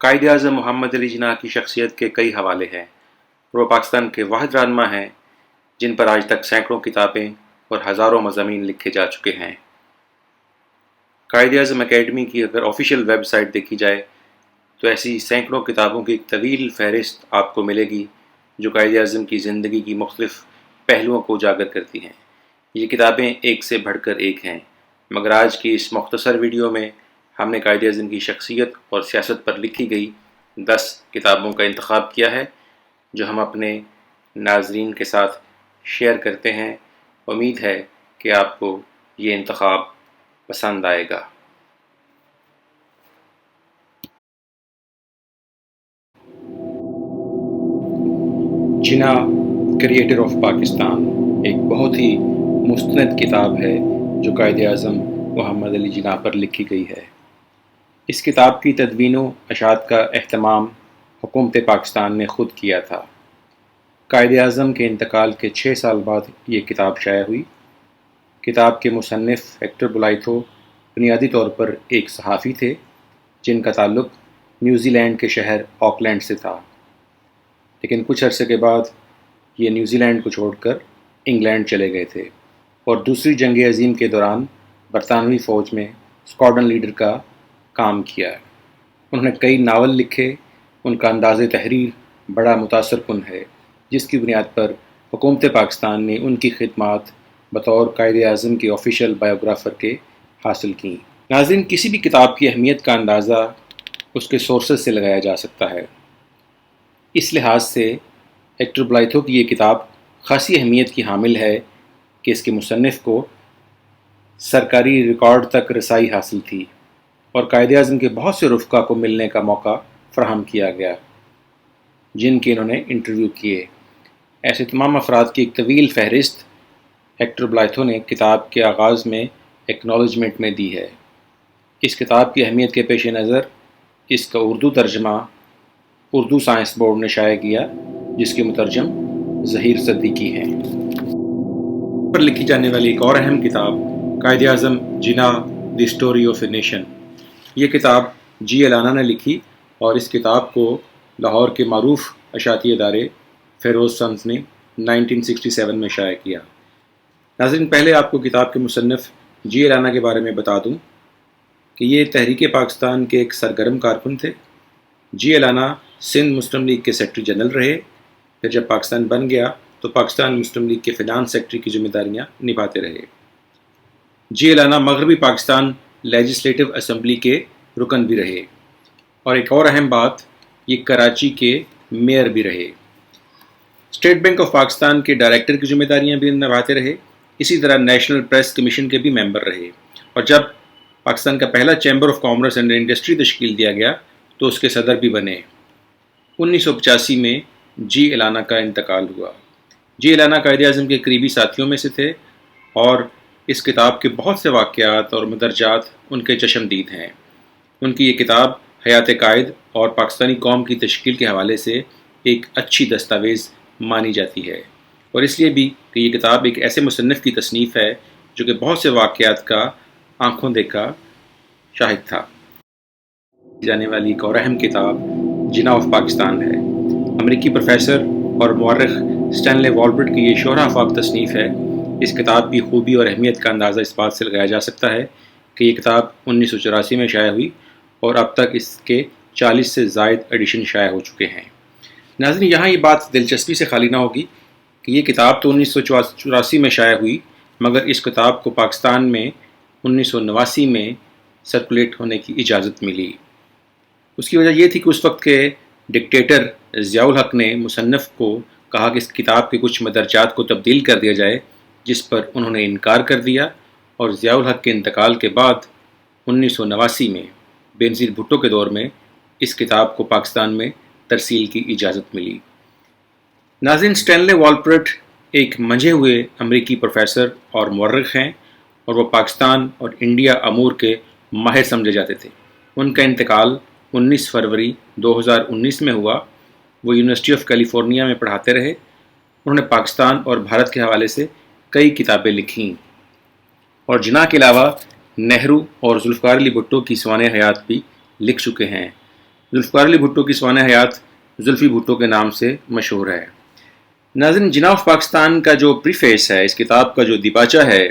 قائد اعظم محمد علی جناح کی شخصیت کے کئی حوالے ہیں اور وہ پاکستان کے واحد رہنما ہیں جن پر آج تک سینکڑوں کتابیں اور ہزاروں مضامین لکھے جا چکے ہیں۔ قائد اعظم اکیڈمی کی اگر آفیشیل ویب سائٹ دیکھی جائے تو ایسی سینکڑوں کتابوں کی ایک طویل فہرست آپ کو ملے گی جو قائد اعظم کی زندگی کی مختلف پہلوؤں کو اجاگر کرتی ہیں۔ یہ کتابیں ایک سے بڑھ کر ایک ہیں، مگر آج کی اس مختصر ویڈیو میں ہم نے قائد اعظم کی شخصیت اور سیاست پر لکھی گئی 10 کتابوں کا انتخاب کیا ہے جو ہم اپنے ناظرین کے ساتھ شیئر کرتے ہیں۔ امید ہے کہ آپ کو یہ انتخاب پسند آئے گا۔ جناح کریٹر آف پاکستان ایک بہت ہی مستند کتاب ہے جو قائد اعظم محمد علی جناح پر لکھی گئی ہے۔ اس کتاب کی تدوین و اشاعت کا اہتمام حکومت پاکستان نے خود کیا تھا۔ قائد اعظم کے انتقال کے 6 سال بعد یہ کتاب شائع ہوئی۔ کتاب کے مصنف ہیکٹر بلائتھو بنیادی طور پر ایک صحافی تھے جن کا تعلق نیوزی لینڈ کے شہر آکلینڈ سے تھا، لیکن کچھ عرصے کے بعد یہ نیوزی لینڈ کو چھوڑ کر انگلینڈ چلے گئے تھے اور دوسری جنگ عظیم کے دوران برطانوی فوج میں اسکواڈرن لیڈر کا کام کیا۔ انہوں نے کئی ناول لکھے۔ ان کا انداز تحریر بڑا متاثر کن ہے، جس کی بنیاد پر حکومت پاکستان نے ان کی خدمات بطور قائد اعظم کے آفیشیل بائیوگرافر کے حاصل کیں۔ ناظرین، کسی بھی کتاب کی اہمیت کا اندازہ اس کے سورسز سے لگایا جا سکتا ہے۔ اس لحاظ سے ہیکٹر بلائتھو کی یہ کتاب خاصی اہمیت کی حامل ہے کہ اس کے مصنف کو سرکاری ریکارڈ تک رسائی حاصل تھی اور قائد اعظم کے بہت سے رفقا کو ملنے کا موقع فراہم کیا گیا جن کے انہوں نے انٹرویو کیے۔ ایسے تمام افراد کی ایک طویل فہرست ہیکٹر بلائتھو نے کتاب کے آغاز میں ایکنالجمنٹ میں دی ہے۔ اس کتاب کی اہمیت کے پیش نظر اس کا اردو ترجمہ اردو سائنس بورڈ نے شائع کیا، جس کے مترجم ظہیر صدیقی ہیں۔ پر لکھی جانے والی ایک اور اہم کتاب Quaid-e-Azam Jinnah the story of a nation. یہ کتاب جی الانا نے لکھی اور اس کتاب کو لاہور کے معروف اشاعتی ادارے فیروز سنز نے 1967 میں شائع کیا۔ ناظرین، پہلے آپ کو کتاب کے مصنف جی الانا کے بارے میں بتا دوں کہ یہ تحریک پاکستان کے ایک سرگرم کارکن تھے۔ جی الانا سندھ مسلم لیگ کے سیکرٹری جنرل رہے، پھر جب پاکستان بن گیا تو پاکستان مسلم لیگ کے فنانس سیکرٹری کی ذمہ داریاں نبھاتے رہے۔ جی الانا مغربی پاکستان لیجسلیٹو اسمبلی کے رکن بھی رہے اور ایک اور اہم بات، یہ کراچی کے میئر بھی رہے۔ اسٹیٹ بینک آف پاکستان کے ڈائریکٹر کی ذمہ داریاں بھی نبھاتے رہے، اسی طرح نیشنل پریس کمیشن کے بھی ممبر رہے، اور جب پاکستان کا پہلا chamber of commerce and industry تشکیل دیا گیا تو اس کے صدر بھی بنے۔ 1985 میں جی الانا کا انتقال ہوا۔ جی الانا قائد اعظم کے قریبی ساتھیوں میں سے تھے اور اس کتاب کے بہت سے واقعات اور مدرجات ان کے چشمدید ہیں۔ ان کی یہ کتاب حیات قائد اور پاکستانی قوم کی تشکیل کے حوالے سے ایک اچھی دستاویز مانی جاتی ہے، اور اس لیے بھی کہ یہ کتاب ایک ایسے مصنف کی تصنیف ہے جو کہ بہت سے واقعات کا آنکھوں دیکھا شاہد تھا۔ جانے والی ایک اور اہم کتاب جناح آف پاکستان ہے۔ امریکی پروفیسر اور مورخ اسٹینلے والبرٹ کی یہ شہرہ آفاق تصنیف ہے۔ اس کتاب کی خوبی اور اہمیت کا اندازہ اس بات سے لگایا جا سکتا ہے کہ یہ کتاب 1984 میں شائع ہوئی اور اب تک اس کے 40 سے زائد ایڈیشن شائع ہو چکے ہیں۔ ناظرین، یہاں یہ بات دلچسپی سے خالی نہ ہوگی کہ یہ کتاب تو 1984 میں شائع ہوئی، مگر اس کتاب کو پاکستان میں 1989 میں سرکولیٹ ہونے کی اجازت ملی۔ اس کی وجہ یہ تھی کہ اس وقت کے ڈکٹیٹر ضیاء الحق نے مصنف کو کہا کہ اس کتاب کے کچھ مدرجات کو تبدیل کر دیا جائے، جس پر انہوں نے انکار کر دیا، اور ضیاء الحق کے انتقال کے بعد 1989 میں بینظیر بھٹو کے دور میں اس کتاب کو پاکستان میں ترسیل کی اجازت ملی۔ ناظرین، اسٹینلے والبرٹ ایک منجھے ہوئے امریکی پروفیسر اور مورخ ہیں اور وہ پاکستان اور انڈیا امور کے ماہر سمجھے جاتے تھے۔ ان کا انتقال 19 فروری 2019 میں ہوا۔ وہ یونیورسٹی آف کیلیفورنیا میں پڑھاتے رہے۔ انہوں نے پاکستان اور بھارت کے حوالے سے کئی کتابیں لکھیں اور جناح کے علاوہ نہرو اور ذوالفقار علی بھٹو کی سوانح حیات بھی لکھ چکے ہیں۔ ذوالفقار علی بھٹو کی سوانح حیات زلفی بھٹو کے نام سے مشہور ہے۔ ناظرین، جناح آف پاکستان کا جو پریفیس ہے، اس کتاب کا جو دیباچہ ہے،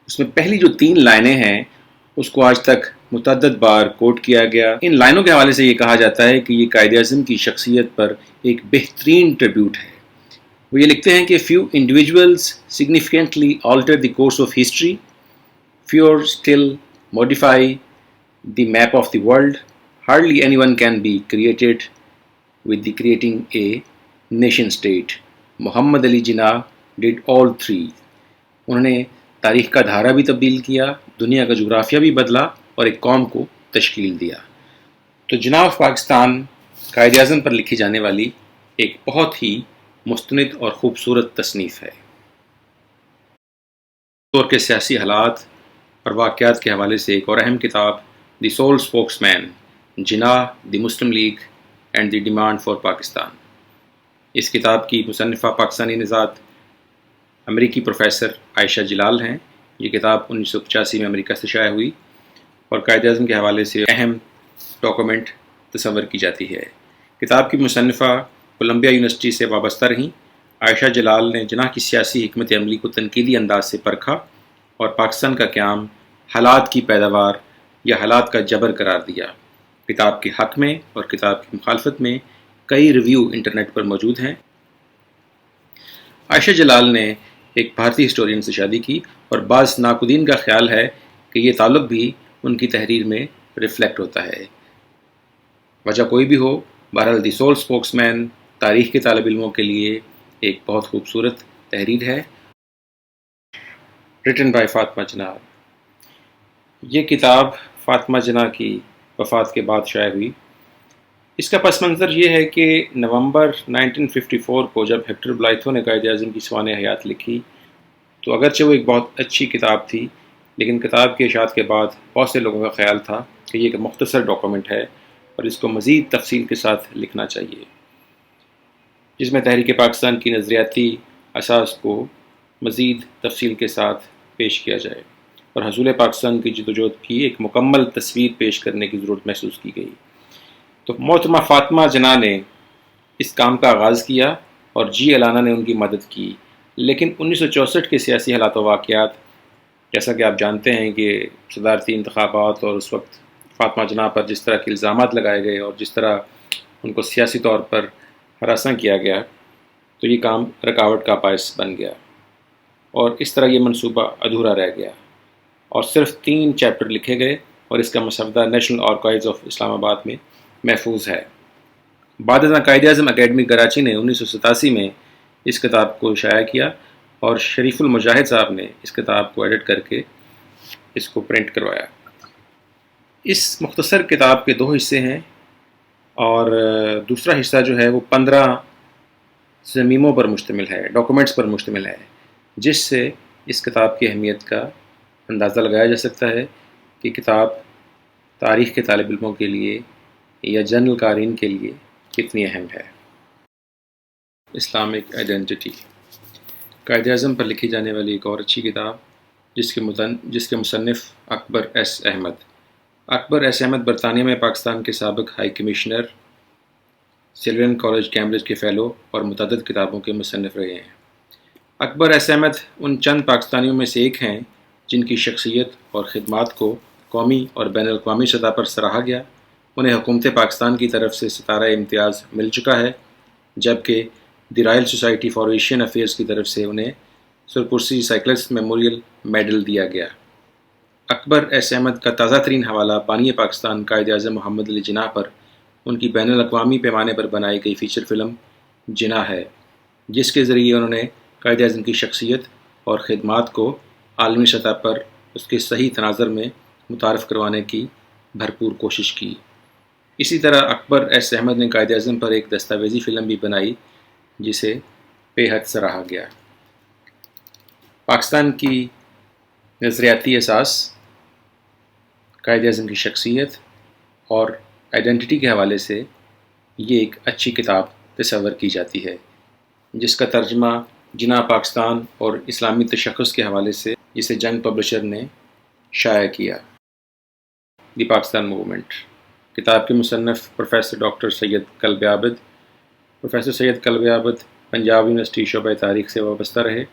اس میں پہلی جو 3 لائنیں ہیں اس کو آج تک متعدد بار کوٹ کیا گیا۔ ان لائنوں کے حوالے سے یہ کہا جاتا ہے کہ یہ قائد اعظم کی شخصیت پر ایک بہترین ٹریبیوٹ ہے۔ وہ یہ لکھتے ہیں کہ few individuals significantly alter the course of history, fewer still modify the map of the world. Hardly anyone can be created with the creating a nation state. Muhammad Ali Jinnah did all three. انہوں نے تاریخ کا دھارا بھی تبدیل کیا، دنیا کا جغرافیہ بھی بدلا اور ایک قوم کو تشکیل دیا۔ تو جناح آف پاکستان قائد اعظم پر لکھی جانے والی ایک بہت ہی مستند اور خوبصورت تصنیف ہے۔ دور کے سیاسی حالات اور واقعات کے حوالے سے ایک اور اہم کتاب the sole spokesman, Jinnah, the Muslim league and the demand for Pakistan. اس کتاب کی مصنفہ پاکستانی نژاد امریکی پروفیسر عائشہ جلال ہیں۔ یہ کتاب 1985 میں امریکہ سے شائع ہوئی اور قائد اعظم کے حوالے سے اہم ڈاکومنٹ تصور کی جاتی ہے۔ کتاب کی مصنفہ کولمبیا یونیورسٹی سے وابستہ رہیں۔ عائشہ جلال نے جناح کی سیاسی حکمت عملی کو تنقیدی انداز سے پرکھا اور پاکستان کا قیام حالات کی پیداوار یا حالات کا جبر قرار دیا۔ کتاب کے حق میں اور کتاب کی مخالفت میں کئی ریویو انٹرنیٹ پر موجود ہیں۔ عائشہ جلال نے ایک بھارتی ہسٹورین سے شادی کی اور بعض ناقدین کا خیال ہے کہ یہ تعلق بھی ان کی تحریر میں ریفلیکٹ ہوتا ہے۔ وجہ کوئی بھی ہو، بہرحال دی سول اسپوکس مین تاریخ کے طالب علموں کے لیے ایک بہت خوبصورت تحریر ہے۔ ریٹن بائی فاطمہ جناح۔ یہ کتاب فاطمہ جناح کی وفات کے بعد شائع ہوئی۔ اس کا پس منظر یہ ہے کہ نومبر 1954 کو جب ہیکٹر بلائتھو نے قائد اعظم کی سوانح حیات لکھی تو اگرچہ وہ ایک بہت اچھی کتاب تھی، لیکن کتاب کے اشاعت کے بعد بہت سے لوگوں کا خیال تھا کہ یہ ایک مختصر ڈاکومنٹ ہے اور اس کو مزید تفصیل کے ساتھ لکھنا چاہیے، جس میں تحریک پاکستان کی نظریاتی اساس کو مزید تفصیل کے ساتھ پیش کیا جائے اور حصول پاکستان کی جدوجہد کی ایک مکمل تصویر پیش کرنے کی ضرورت محسوس کی گئی۔ تو محترمہ فاطمہ جناح نے اس کام کا آغاز کیا اور جی علانہ نے ان کی مدد کی، لیکن 1964 کے سیاسی حالات و واقعات، جیسا کہ آپ جانتے ہیں کہ صدارتی انتخابات اور اس وقت فاطمہ جناح پر جس طرح کے الزامات لگائے گئے اور جس طرح ان کو سیاسی طور پر ہراساں کیا گیا، تو یہ کام رکاوٹ کا باعث بن گیا اور اس طرح یہ منصوبہ ادھورا رہ گیا اور صرف 3 چیپٹر لکھے گئے اور اس کا مسودہ نیشنل آرکائیوز آف اسلام آباد میں محفوظ ہے۔ بعد ازاں قائد اعظم اکیڈمی کراچی نے 1987 میں اس کتاب کو شائع کیا اور شریف المجاہد صاحب نے اس کتاب کو ایڈٹ کر کے اس کو پرنٹ کروایا۔ اس مختصر کتاب کے 2 حصے ہیں اور دوسرا حصہ جو ہے وہ 15 ضمیموں پر مشتمل ہے، ڈاکومنٹس پر مشتمل ہے، جس سے اس کتاب کی اہمیت کا اندازہ لگایا جا سکتا ہے کہ کتاب تاریخ کے طالب علموں کے لیے یا جنرل قارئین کے لیے کتنی اہم ہے۔ اسلامک آئیڈینٹی، قائد اعظم پر لکھی جانے والی ایک اور اچھی کتاب جس کے مصنف اکبر ایس احمد۔ اکبر ایس احمد برطانیہ میں پاکستان کے سابق high commissioner, Selwyn college Cambridge کے فیلو اور متعدد کتابوں کے مصنف رہے ہیں۔ اکبر ایس احمد ان چند پاکستانیوں میں سے ایک ہیں جن کی شخصیت اور خدمات کو قومی اور بین الاقوامی سطح پر سراہا گیا۔ انہیں حکومت پاکستان کی طرف سے ستارہ امتیاز مل چکا ہے، جبکہ the royal society for Asian affairs کی طرف سے انہیں سرکرسی سائیکلسٹ میموریل میڈل دیا گیا۔ اکبر ایس احمد کا تازہ ترین حوالہ بانی پاکستان قائد اعظم محمد علی جناح پر ان کی بین الاقوامی پیمانے پر بنائی گئی فیچر فلم جناح ہے، جس کے ذریعے انہوں نے قائد اعظم کی شخصیت اور خدمات کو عالمی سطح پر اس کے صحیح تناظر میں متعارف کروانے کی بھرپور کوشش کی۔ اسی طرح اکبر ایس احمد نے قائد اعظم پر ایک دستاویزی فلم بھی بنائی جسے بے حد سراہا گیا۔ پاکستان کی نظریاتی اساس، قائد اعظم کی شخصیت اور آئیڈینٹی کے حوالے سے یہ ایک اچھی کتاب تصور کی جاتی ہے، جس کا ترجمہ جناح پاکستان اور اسلامی تشخص کے حوالے سے جسے جنگ پبلشر نے شائع کیا، دی پاکستان موومنٹ۔ کتاب کے مصنف پروفیسر ڈاکٹر سید کلب عابد۔ پروفیسر سید کلب عابد پنجاب یونیورسٹی شعبہ تاریخ سے وابستہ رہے،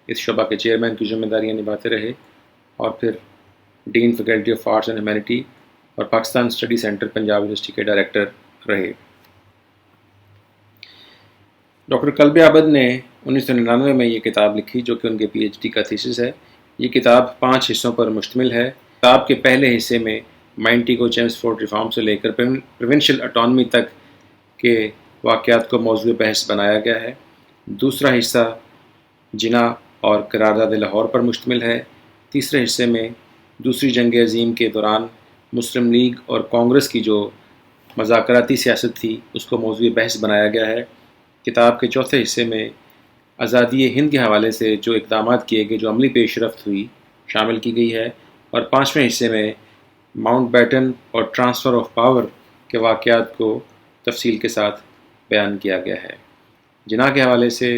اس شعبہ کے چیئرمین کی ذمہ داریاں نبھاتے رہے اور پھر dean faculty of arts and humanity اور Pakistan study centre Punjab university کے ڈائریکٹر رہے۔ ڈاکٹر کلب عابد نے 1999 میں یہ کتاب لکھی جو کہ ان کے پی ایچ ڈی کا تھیسس ہے۔ یہ کتاب 5 حصوں پر مشتمل ہے۔ کتاب کے پہلے حصے میں مائنٹیگو چیمسفورڈ ریفارم سے لے کر پروونشل اٹانومی تک کے واقعات کو موضوع بحث بنایا گیا ہے۔ دوسرا حصہ جناح اور قرارداد لاہور پر مشتمل ہے۔ تیسرے حصے میں دوسری جنگ عظیم کے دوران مسلم لیگ اور کانگریس کی جو مذاکراتی سیاست تھی اس کو موضوع بحث بنایا گیا ہے۔ کتاب کے چوتھے حصے میں آزادی ہند کے حوالے سے جو اقدامات کیے گئے، جو عملی پیش رفت ہوئی، شامل کی گئی ہے، اور 5ویں حصے میں ماؤنٹ بیٹن اور ٹرانسفر آف پاور کے واقعات کو تفصیل کے ساتھ بیان کیا گیا ہے۔ جناح کے حوالے سے،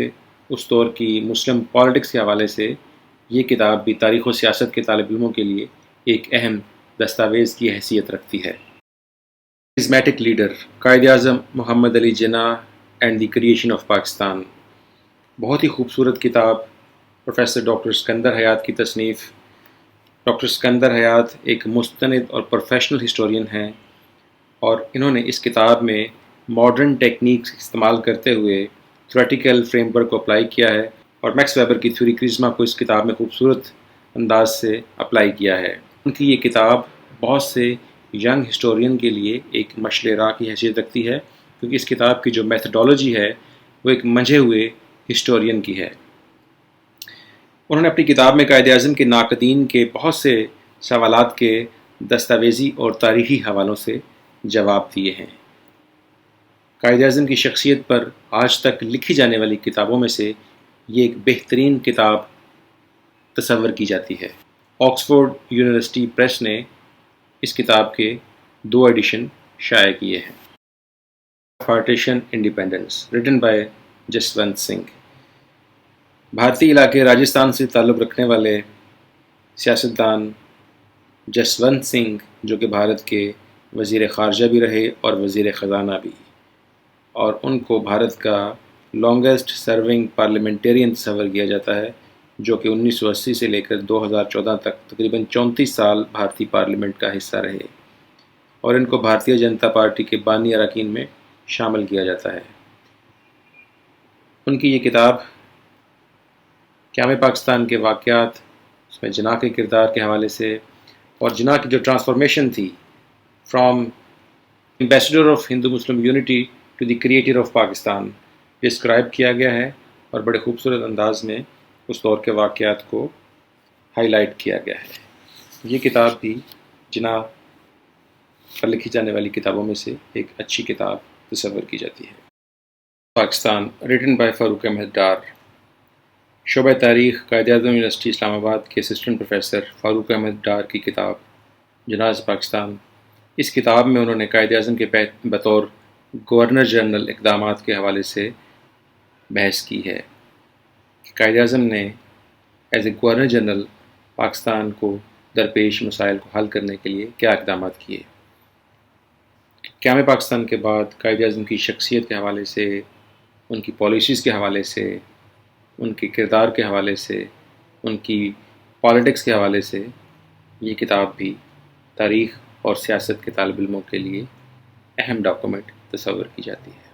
اس دور کی مسلم پالیٹکس کے حوالے سے یہ کتاب بھی تاریخ و سیاست کے طالب علموں کے لیے ایک اہم دستاویز کی حیثیت رکھتی ہے۔ Charismatic leader, Quaid-e-Azam Muhammad Ali Jinnah and the creation of Pakistan, بہت ہی خوبصورت کتاب، پروفیسر ڈاکٹر اسکندر حیات کی تصنیف۔ ڈاکٹر اسکندر حیات ایک مستند اور پروفیشنل ہسٹورین ہیں اور انہوں نے اس کتاب میں ماڈرن ٹیکنیکس استعمال کرتے ہوئے تھیوریٹیکل فریم ورک کو اپلائی کیا ہے اور میکس ویبر کی تھیوری کرزما کو اس کتاب میں خوبصورت انداز سے اپلائی کیا ہے۔ ان کی یہ کتاب بہت سے ینگ ہسٹورین کے لیے ایک مشعل راہ کی حیثیت رکھتی ہے، کیونکہ اس کتاب کی جو میتھڈالوجی ہے وہ ایک منجھے ہوئے ہسٹورین کی ہے۔ انہوں نے اپنی کتاب میں قائد اعظم کے ناقدین کے بہت سے سوالات کے دستاویزی اور تاریخی حوالوں سے جواب دیے ہیں۔ قائد اعظم کی شخصیت پر آج تک لکھی جانے والی کتابوں میں سے یہ ایک بہترین کتاب تصور کی جاتی ہے۔ آکسفورڈ یونیورسٹی پریس نے اس کتاب کے 2 ایڈیشن شائع کیے ہیں۔ Partition independence, written by Jaswant Singh. بھارتی علاقے راجستھان سے تعلق رکھنے والے سیاستدان جسونت سنگھ، جو کہ بھارت کے وزیر خارجہ بھی رہے اور وزیر خزانہ بھی، اور ان کو بھارت کا لانگسٹ سرونگ پارلیمنٹیرین تصور کیا جاتا ہے، جو کہ 1980 سے لے کر 2014 تک تقریباً 34 سال بھارتی پارلیمنٹ کا حصہ رہے، اور ان کو بھارتیہ جنتا پارٹی کے بانی اراکین میں شامل کیا جاتا ہے۔ ان کی یہ کتاب قیام پاکستان کے واقعات، اس میں جناح کے کردار کے حوالے سے اور جناح کی جو ٹرانسفارمیشن تھی from ambassador of Hindu Muslim unity to the creator of Pakistan, describe کیا گیا ہے اور بڑے خوبصورت انداز میں اس دور کے واقعات کو ہائی لائٹ کیا گیا ہے۔ یہ کتاب بھی جناح پر لکھی جانے والی کتابوں میں سے ایک اچھی کتاب تصور کی جاتی ہے۔ پاکستان، ریٹن بائی فاروق احمد ڈار۔ شعبہ تاریخ، قائد اعظم یونیورسٹی اسلام آباد کے اسسٹنٹ پروفیسر فاروق احمد ڈار کی کتاب جناح پاکستان۔ اس کتاب میں انہوں نے قائد اعظم کے بطور گورنر جنرل اقدامات کے حوالے سے بحث کی ہے کہ قائد اعظم نے as a governor general Pakistan کو درپیش مسائل کو حل کرنے کے لیے کیا اقدامات کیے۔ قیام پاکستان کے بعد قائد اعظم کی شخصیت کے حوالے سے، ان کی پالیسیز کے حوالے سے، ان کے کردار کے حوالے سے، ان کی پالیٹکس کے حوالے سے یہ کتاب بھی تاریخ اور سیاست کے طالب علموں کے لیے اہم ڈاکومنٹ تصور کی جاتی ہے۔